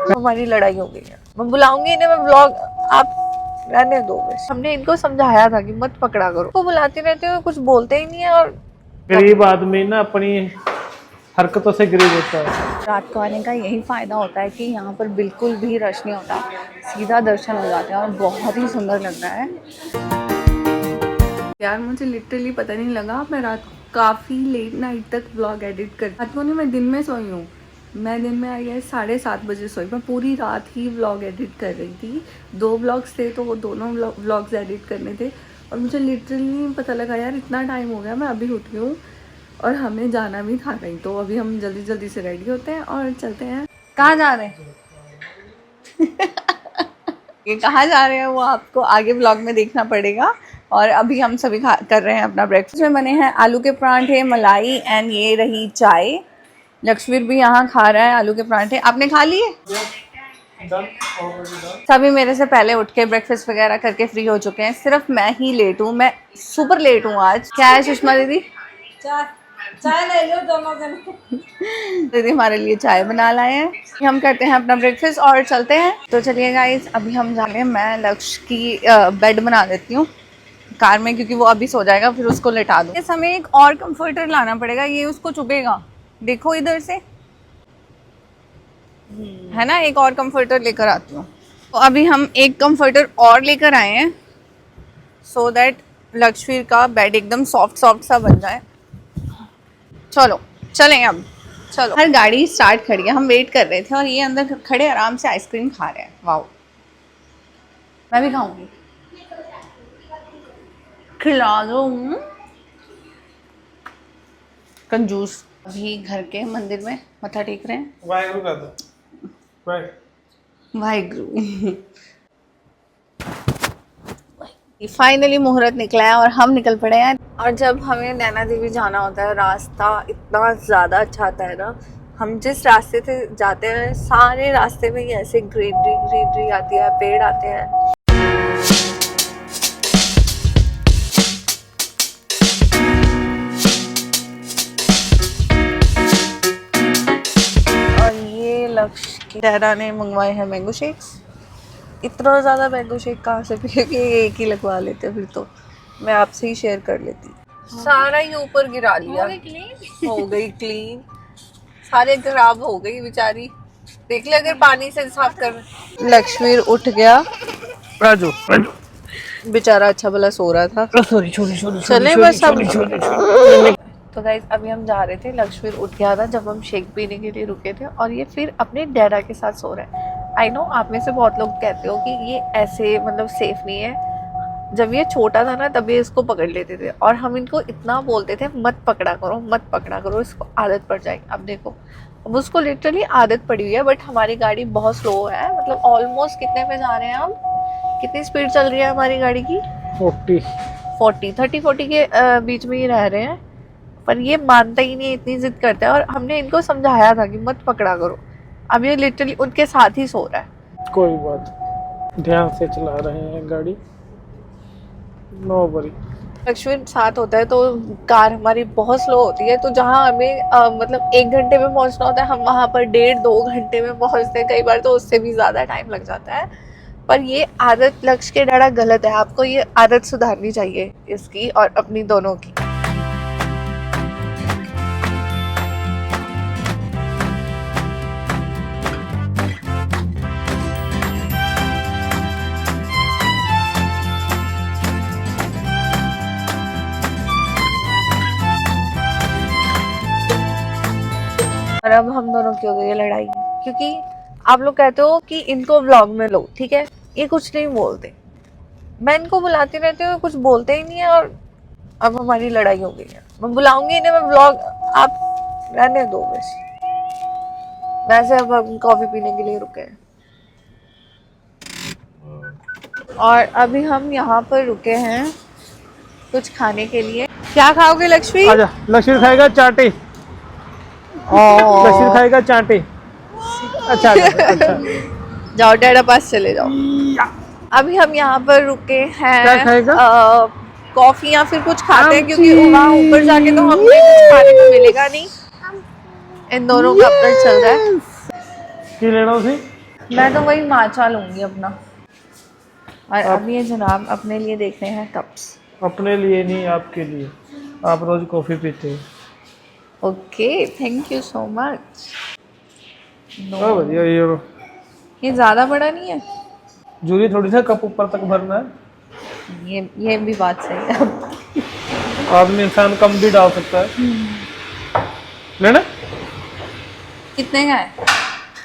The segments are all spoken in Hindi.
हमारी लड़ाई हो गई है। मैं बुलाऊंगी इन्हें, मैं व्लॉग आप रहने दो बस। हमने इनको समझाया था कि मत पकड़ा करो, वो बुलाते रहते हो, कुछ बोलते ही नहीं है। और गरीब आदमी ना अपनी हरकतों से गरीब होता है। रात को आने का यही फ़ायदा होता है कि यहाँ पर बिल्कुल भी रश नहीं होता, सीधा दर्शन हो जाते हैं और बहुत ही सुंदर लग रहा है। यार मुझे लिटरली पता नहीं लगा, मैं रात काफ़ी लेट नाइट तक व्लॉग एडिट कर, रात को नहीं, मैं दिन में सोई हूँ। मैं दिन में आई है 7:30 बजे सोई। मैं पूरी रात ही व्लॉग एडिट कर रही थी। 2 व्लॉग्स थे तो वो दोनों व्लॉग्स एडिट करने थे और मुझे लिटरली नहीं पता लगा यार इतना टाइम हो गया। मैं अभी उठी हूँ और हमें जाना भी था कहीं, तो अभी हम जल्दी जल्दी से रेडी होते हैं और चलते हैं। कहाँ जा रहे हैं? ये कहाँ जा रहे हैं वो आपको आगे व्लॉग में देखना पड़ेगा। और अभी हम सभी कर रहे हैं अपना ब्रेकफास्ट में बने हैं आलू के परांठे, मलाई एंड ये रही चाय। लक्ष्मीर भी यहाँ खा रहा है आलू के परांठे। आपने खा लिए? सभी मेरे से पहले उठ के ब्रेकफास्ट वगैरह करके फ्री हो चुके हैं, सिर्फ मैं ही लेट हूँ। मैं सुपर लेट हूँ आज। क्या है सुषमा दीदी? चाय ले लो दोनों जने। दीदी हमारे लिए चाय बना लाए हैं। हम करते हैं अपना ब्रेकफास्ट और चलते हैं। तो चलिए गाइस, अभी हम जा रहे हैं। मैं लक्ष्य की बेड बना देती हूँ कार में, क्योंकि वो अभी सो जाएगा, फिर उसको लेटा दूँ। इस हमें एक और कंफर्टर लाना पड़ेगा, ये उसको चुभेगा। देखो इधर से, है ना, एक और कंफर्टर लेकर आती हूँ। तो अभी हम एक कंफर्टर और लेकर आए हैं सो दैट लक्ष्मीर का बेड एकदम सॉफ्ट सॉफ्ट सा बन जाए। चलो चलें अब, चलो। हर गाड़ी स्टार्ट खड़ी है, हम वेट कर रहे थे और ये अंदर खड़े आराम से आइसक्रीम खा रहे हैं। वाह, मैं भी खाऊंगी, खिला दो। कंजूस। अभी घर के मंदिर में मत्था टेक रहे हैं। वाहेगुरु का दो वाहेगुरु। फाइनली मुहूर्त निकला है और हम निकल पड़े हैं। और जब हमें नैना देवी जाना होता है, रास्ता इतना ज़्यादा अच्छा आता है ना। हम जिस रास्ते से जाते हैं सारे रास्ते में ही ऐसे ग्रीनरी ग्रीनरी आती है, पेड़ आते हैं। और ये लक्ष्य की डैडा ने मंगवाए हैं मैंगो शेक्स। इतना ज़्यादा मैंगो शेक कहाँ से पिए कि एक ही लगवा लेते, फिर तो मैं आपसे ही शेयर कर लेती। सारा ही ऊपर गिरा लिया। हो गई क्लीन, सारे खराब हो गई बेचारी। देख ले अगर पानी से साफ कर। लक्ष्मीर उठ गया, राजू बेचारा अच्छा भला सो रहा था। सॉरी छोटी चले बस अब। तो गाइस अभी हम जा रहे थे, लक्ष्मीर उठ गया था जब हम शेक पीने के लिए रुके थे और ये फिर अपने डैडा के साथ सो रहा है। आई नो आप में से बहुत लोग कहते हो कि ये ऐसे मतलब सेफ नहीं है। जब ये छोटा था ना तभी इसको पकड़ लेते थे और हम इनको इतना बोलते थे मत पकड़ा करो मत पकड़ा करो, इसको आदत पड़ जाएगी। अब देखो अब उसको लिटरली आदत पड़ी हुई है। बट हमारी गाड़ी बहुत स्लो है, मतलब ऑलमोस्ट कितने पे जा रहे हैं हम, कितनी स्पीड चल रही है हमारी गाड़ी की? 30-40 के बीच में ही रह रहे हैं। पर ये मानता ही नहीं, इतनी जिद करता है। और हमने इनको समझाया था कि मत पकड़ा करो, अब ये लिटरली उनके साथ ही सो रहा है। कोई बात, ध्यान से चला रहे हैं गाड़ी, नो वरी। लक्ष्मी साथ होता है तो कार हमारी बहुत स्लो होती है, तो जहाँ हमें मतलब 1 घंटे में पहुँचना होता है हम वहाँ पर 1.5-2 घंटे में पहुँचते हैं, कई बार तो उससे भी ज़्यादा टाइम लग जाता है। पर ये आदत लक्ष्य के डरा गलत है, आपको ये आदत सुधारनी चाहिए इसकी और अपनी दोनों की। और अब हम दोनों की हो गई है लड़ाई, क्योंकि आप लोग कहते हो कि इनको व्लॉग में लो, ठीक है, ये कुछ नहीं बोलते। मैं इनको बुलाती रहती हूँ, कुछ बोलते ही नहीं है। और अब हमारी लड़ाई हो गई है। मैं बुलाऊंगी इन्हें, मैं व्लॉग आप रहने दो बस। वैसे अब हम कॉफी पीने के लिए रुके हैं और अभी हम यहाँ पर रुके हैं कुछ खाने के लिए। क्या खाओगे लक्ष्मी? आजा, लक्ष्मी खाएगा चाटी। लक्ष्मी खाएगा चाटी। अच्छा, अच्छा। जाओ डैडा पास चले जाओ। अभी हम यहाँ पर रुके हैं, क्या खाएगा? कॉफी या फिर कुछ खाते हैं, क्योंकि वहाँ ऊपर जाके तो हमें कुछ खाने को मिलेगा नहीं। इन दोनों का अपना चल रहा है। की लेना उसे? मैं तो वही माचा लूंगी अपना। और अब ये जनाब अपने लिए देख रहे हैं कप्स। अपने लिए नहीं, आपके लिए। आप रोज कॉफी पीते हो। Okay, thank you so much. हाँ बढ़िया। ये ज्यादा बड़ा नहीं है। जरूरी थोड़ी सा कप ऊपर तक भरना है। ये भी बात सही है। आदमी इंसान कम भी डाल सकता है। लेना कितने का है?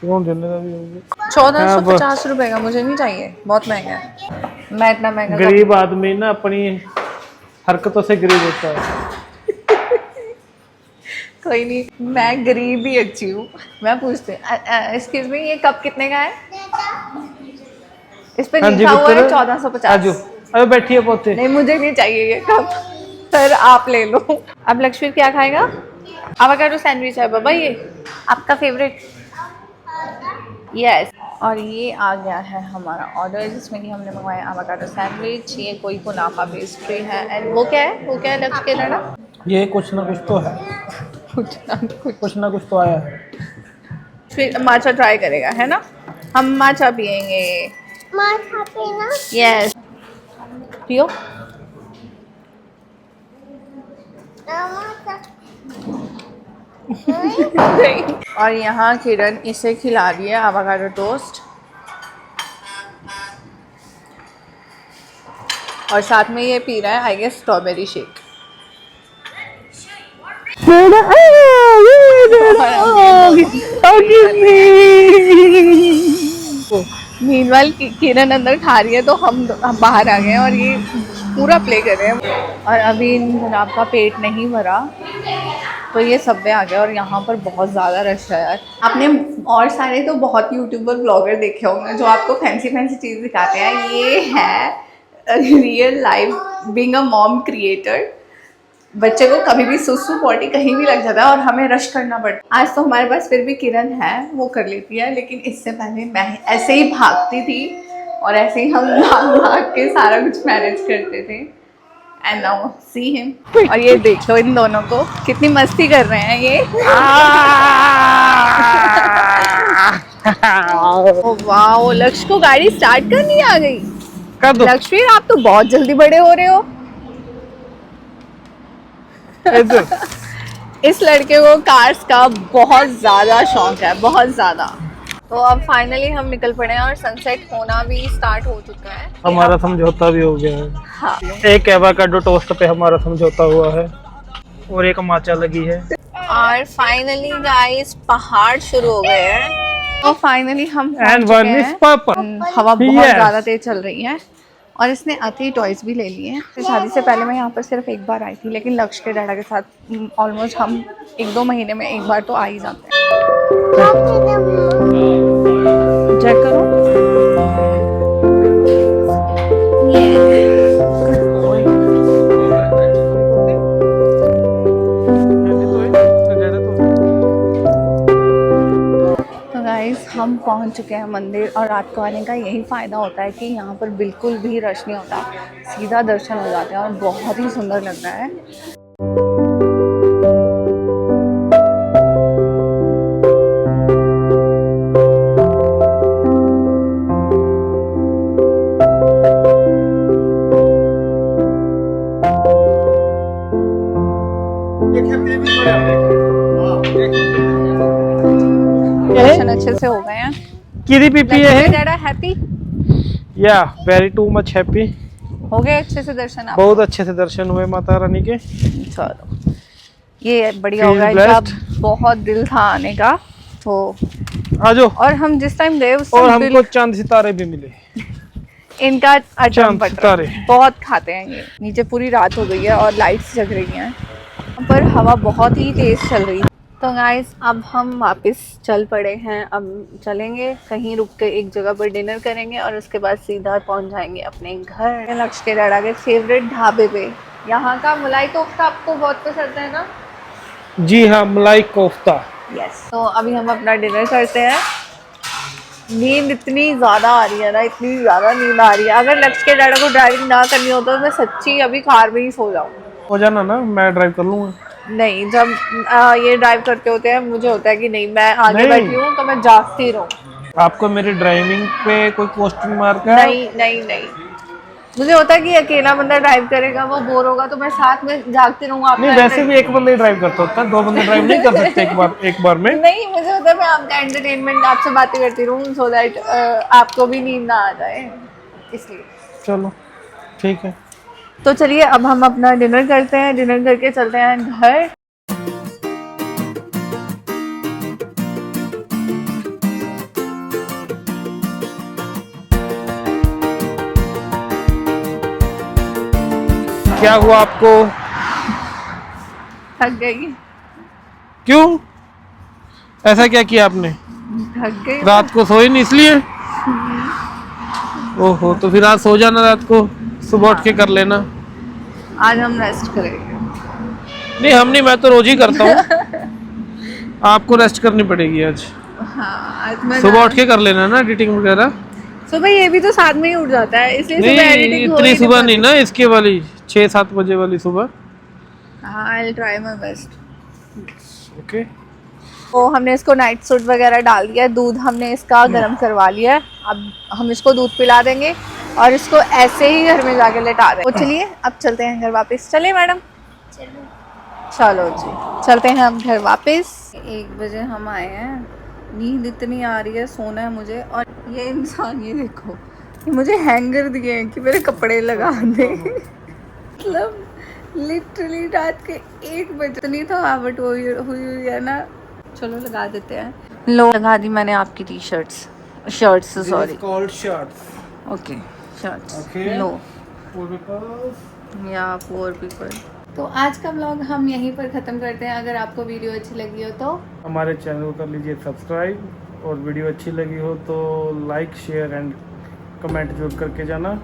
क्यों देने का भी होंगे। 1450 रुपए का। मुझे नहीं चाहिए, बहुत महंगा है। मैं इतना महंगा गरीब आदमी ना अपनी हरकतों से गरीब होता है। कोई नहीं, मैं गरीब ही अच्छी हूँ। मैं पूछती हूँ, एक्सक्यूज मी, ये कप कितने का है? इस पे हाँ जी, लिखा हुआ है पुत्र। 1450। आजो, अरे बैठिए पोते। नहीं, मुझे नहीं चाहिए ये कप। सर आप ले लो। अब लक्ष्मी क्या खाएगा? एवोकाडो सैंडविच है बाबा, ये आपका फेवरेट। यस। और ये आ गया है हमारा ऑर्डर, जिसमें कि हमने मंगवाया एवोकाडो सैंडविच। ये कोई कुनाफा पेस्ट्री है। एंड वो क्या है? वो क्या है लक्ष्य के लड़ा? ये कुछ ना कुछ तो है। कुछ ना कुछ तो आया है। फिर माचा ट्राई करेगा, है ना? हम माचा पियेंगे। माथा पीना। यस, पियो। और यहाँ किरण इसे खिला रही है एवोकाडो टोस्ट, और साथ में ये पी रहा है I guess strawberry shake. Meanwhile Kiran अंदर खा रही है, तो हम बाहर आ गए हैं और ये पूरा प्ले कर रहे हैं। और अभी इन जनाब का पेट नहीं भरा, तो ये सबवे आ गया। और यहाँ पर बहुत ज़्यादा रश है यार। आपने और सारे तो बहुत यूट्यूबर ब्लॉगर देखे होंगे जो आपको फैंसी फैंसी चीज़ दिखाते हैं। ये है real life being a mom creator. बच्चे को कभी भी सुसु पॉटी कहीं भी लग जाता है और हमें रश करना पड़ता है। आज तो हमारे पास फिर भी किरण है, वो कर लेती है, लेकिन इससे पहले मैं ऐसे ही भागती थी और ऐसे ही हम भाग भाग के सारा कुछ मैनेज करते थे। And now see him. और ये देख लो इन दोनों को, कितनी मस्ती कर रहे हैं ये। ओ वाओ, लक्ष्य को गाड़ी स्टार्ट करनी आ गई। कर दो। लक्ष्मी आप तो बहुत जल्दी बड़े हो रहे हो। इस लड़के को कार्स का बहुत ज़्यादा शौक है, बहुत ज़्यादा। तो अब फाइनली हम निकल पड़े हैं और सनसेट होना भी स्टार्ट हो चुका है। हमारा समझौता भी हो गया है। हाँ। एक एवोकाडो टोस्ट पे हमारा समझौता हुआ है और एक माचा लगी है। और फाइनली गाइस पहाड़ शुरू हो गए हैं। तो फाइनली हम एंड पहुंच वन चुके इज हैं। पर्पल। हवा बहुत Yes. ज़्यादा तेज चल रही है और इसने आते ही टॉयज भी ले लिए हैं। शादी से पहले मैं यहाँ पर सिर्फ एक बार आई थी, लेकिन लक्ष्य के डैडा के साथ ऑलमोस्ट हम 1-2 महीने में एक बार तो आ ही जाते हैं। चेक करो। तो गाइस हम पहुंच चुके हैं मंदिर, और रात को आने का यही फ़ायदा होता है कि यहाँ पर बिल्कुल भी रश नहीं होता, सीधा दर्शन हो जाते हैं और बहुत ही सुंदर लग रहा है। दर्शन अच्छे से हो गए हैं। किरी पीपी है। डैडा हैप्पी या वेरी टू मच हैप्पी। हो गए अच्छे से दर्शन आप? बहुत अच्छे से दर्शन हुए माता रानी के। चलो ये बढ़िया Feel होगा। blessed. इनका बहुत दिल था आने का, तो आजो। और हम जिस टाइम गए उस और टाइम हमको चांद सितारे भी मिले। इनका अटम चांद पट सितारे। बहुत खाते हैं ये। नीचे पूरी रात हो गई है और लाइट्स जग रही हैं, पर हवा बहुत ही तेज चल रही है। तो गाइस अब हम वापस चल पड़े हैं। अब चलेंगे कहीं, रुक के एक जगह पर डिनर करेंगे और उसके बाद सीधा पहुंच जाएंगे अपने घर, लक्ष्य के डैडा के फेवरेट ढाबे पे। यहाँ का मलाई कोफ्ता आपको बहुत पसंद है ना? जी हाँ, मलाई कोफ्ता। यस। तो अभी हम अपना डिनर करते हैं। नींद इतनी ज़्यादा आ रही है ना, इतनी ज़्यादा नींद आ रही है। अगर लक्ष्य के डैडा को ड्राइविंग ना करनी हो तो मैं सच्ची अभी कार में ही सो जाऊँ। हो जाना ना, मैं ड्राइव कर लूँगा। नहीं, जब ये ड्राइव करते होते हैं मुझे होता है कि नहीं, मैं आगे नहीं। बैठी हूँ तो मैं जागती रहूँ। आपको मेरी ड्राइविंग पे कोई क्वेश्चन मार्क है? नहीं नहीं नहीं, मुझे होता है कि अकेला बंदा ड्राइव करेगा वो बोर होगा, तो मैं साथ में जागती रहूंगा। नहीं, वैसे भी एक बंदा ही ड्राइव करता होता है, दो बंदे ड्राइव नहीं कर सकते एक बार में। नहीं, मुझे होता है मैं आपका एंटरटेनमेंट, आपसे बातें करती रहूं सो दैट आपको भी नींद ना आ जाए, इसलिए। चलो ठीक है। तो चलिए अब हम अपना डिनर करते हैं, डिनर करके चलते हैं घर। क्या हुआ आपको? थक गई, क्यों? ऐसा क्या किया आपने? थक गई। रात को सोई नहीं इसलिए? ओहो, तो फिर आज सो जाना रात को, सुबह उठ के कर लेना। आज हम रेस्ट करेंगे। नहीं हम नहीं, मैं तो रोज ही करता हूँ। आपको रेस्ट करनी पड़ेगी आज। हाँ, आज मैं सुबह उठ के कर लेना ना एडिटिंग वगैरह। सुबह ये भी तो साथ में ही उठ जाता है, इसलिए सुबह नहीं एडिटिंग इतनी सुबह नहीं ना, इसके वाली 6-7 बजे वाली सुबह। हाँ, I will try my best. Okay. तो हमने इसको नाइट सूट वगैरह डाल दिया है, दूध हमने इसका गर्म करवा लिया है, अब हम इसको दूध पिला देंगे और इसको ऐसे ही घर में जाके लेटा देंगे। तो चलिए अब चलते हैं घर वापस। चलिए मैडम, चलो जी चलते हैं हम घर वापस। 1 बजे हम आए हैं, नींद इतनी आ रही है, सोना है मुझे। और ये इंसान, ये देखो, ये मुझे हैंगर दिए हैं कि मेरे कपड़े लगा दे। मतलब लिटरली रात के 1 बजे इतनी थकावट हुई है ना। चलो लगा देते हैं। लो लगा दी मैंने आपकी shirts sorry, called shirts. Okay shirts. Okay. लो 4 people। या 4 पीपल। तो आज का व्लॉग हम यहीं पर ख़त्म करते हैं। अगर आपको वीडियो अच्छी लगी हो तो हमारे चैनल को कर लीजिए सब्सक्राइब, और वीडियो अच्छी लगी हो तो लाइक शेयर एंड कमेंट जरूर करके जाना।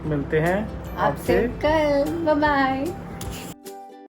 मिलते हैं आपसे कल। Bye bye.